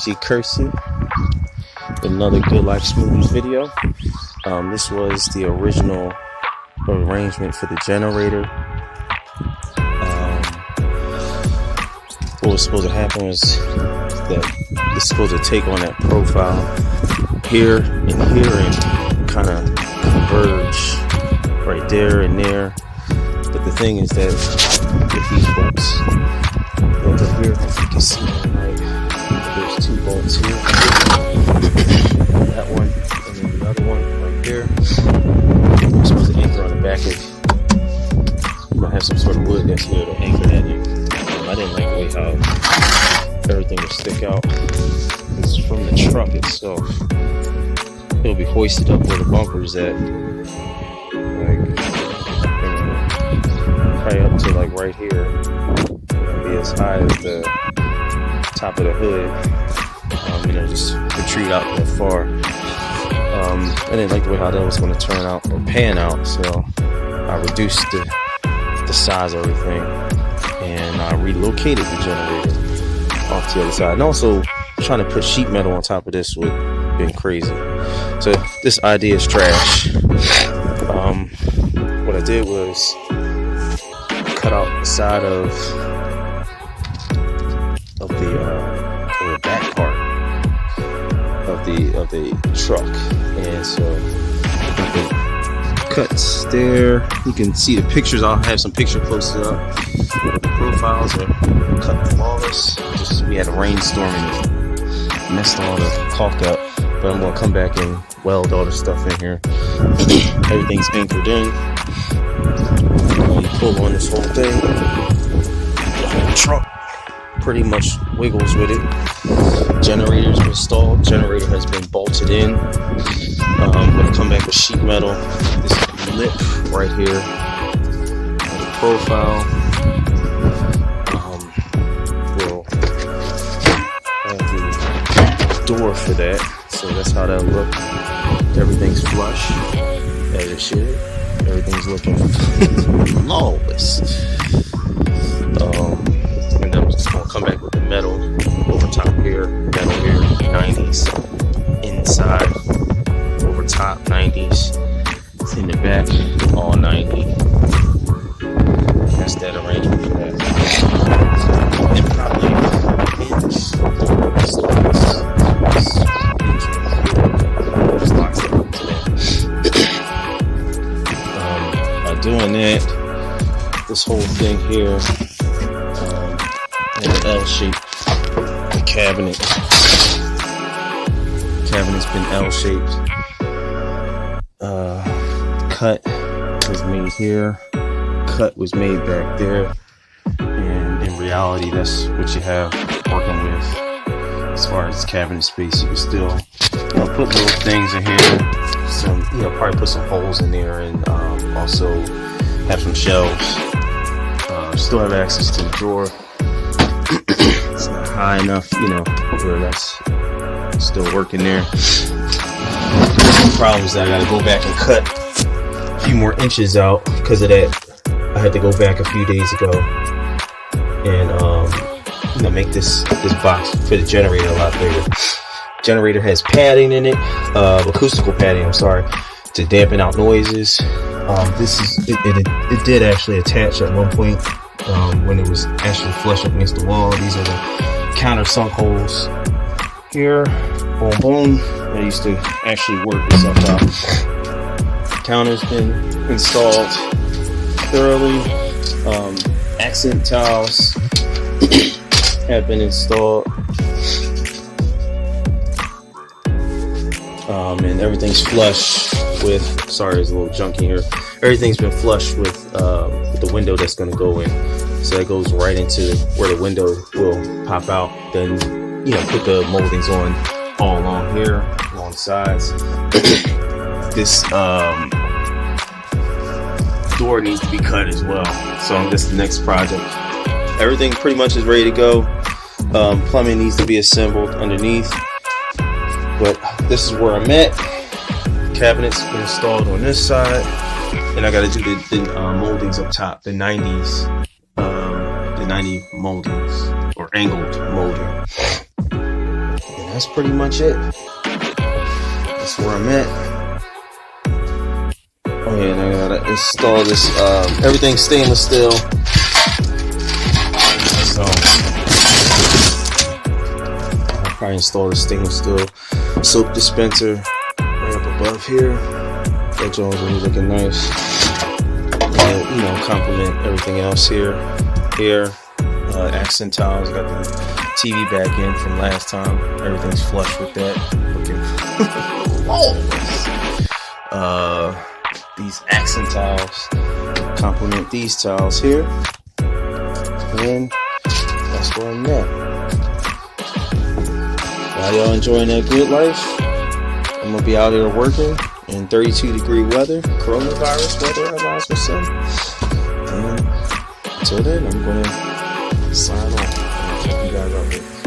G Kersey with another Guud Lyfe Smoothies video. This was the original arrangement for the generator. What was supposed to happen was that it's supposed to take on that profile here and here and kind of converge right there and there. But the thing is that with these bolts over here, if you can see them, right, there's two bolts here. That one and then the other one right there. You're supposed to anchor on the back of. You might have some sort of wood that's here to anchor that in. I didn't like the way how everything would stick out. It's from the truck itself. It'll be hoisted up where the bumper's at. Like, probably up to like right here. It'll be as high as the top of the hood. Just retreat out that far. I didn't like the way how that was going to turn out or pan out, so I reduced the size of everything. And I relocated the generator off to the other side. And also, trying to put sheet metal on top of this would have been crazy. So this idea is trash. What I did was cut out the side of the back part of the truck, and so the cuts there. You can see the pictures. I'll have some picture posted up. The profiles are cut flawless. We had a rainstorm and it messed all the caulk up. But I'm gonna come back and weld all the stuff in here. Everything's anchored in. Pull on this whole thing. The whole truck pretty much wiggles with it. Generator's been installed. Generator has been bolted in. I'm gonna come back with sheet metal. This lip right here. The profile. We'll have the door for that. So that's how that'll look. Everything's flush, as it should. Everything's looking flawless. And then I'm just gonna come back with the metal over top here, metal here, 90s inside, over top 90s, in the back, all 90. That's that arrangement for that. And probably by doing that, this whole thing here, an L-shaped cabinet's been L-shaped. Cut was made here, cut was made back there, and in reality that's what you have working with as far as cabinet space. You can still put little things in here, some probably put some holes in there, and also have some shelves. Still have access to the drawer. It's not high enough, where that's still working there. The problem is that I gotta go back and cut a few more inches out because of that. I had to go back a few days ago and make this box for the generator a lot bigger. Generator has padding in it, acoustical padding, I'm sorry, to dampen out noises. It did actually attach at one point when it was actually flush up against the wall. These are the countersunk holes here. Boom, boom. I used to actually work this up out. Counter's been installed thoroughly. Accent tiles have been installed. And everything's flush with, sorry, there's a little junky here. Everything's been flush with the window that's going to go in. So that goes right into where the window will pop out. Then, put the moldings on all along here, along the sides. This door needs to be cut as well. So this is the next project. Everything pretty much is ready to go. Plumbing needs to be assembled underneath. But this is where I'm at. Cabinets been installed on this side, and I got to do the moldings up top, the 90s, the 90 moldings or angled molding. that's pretty much it. That's where I'm at. Oh yeah, and I gotta install this. Everything's stainless steel. So I'll probably install the stainless steel soap dispenser right up above here. That joint's really looking nice. You know, complement everything else here. Here, accent tiles. Got the TV back in from last time. Everything's flush with that. Looking these accent tiles complement these tiles here, and that's where I'm at. While y'all enjoying that good life, I'm gonna be out here working in 32-degree weather, coronavirus weather, I might as well say. And until then, I'm gonna sign off. I'll check you guys out later.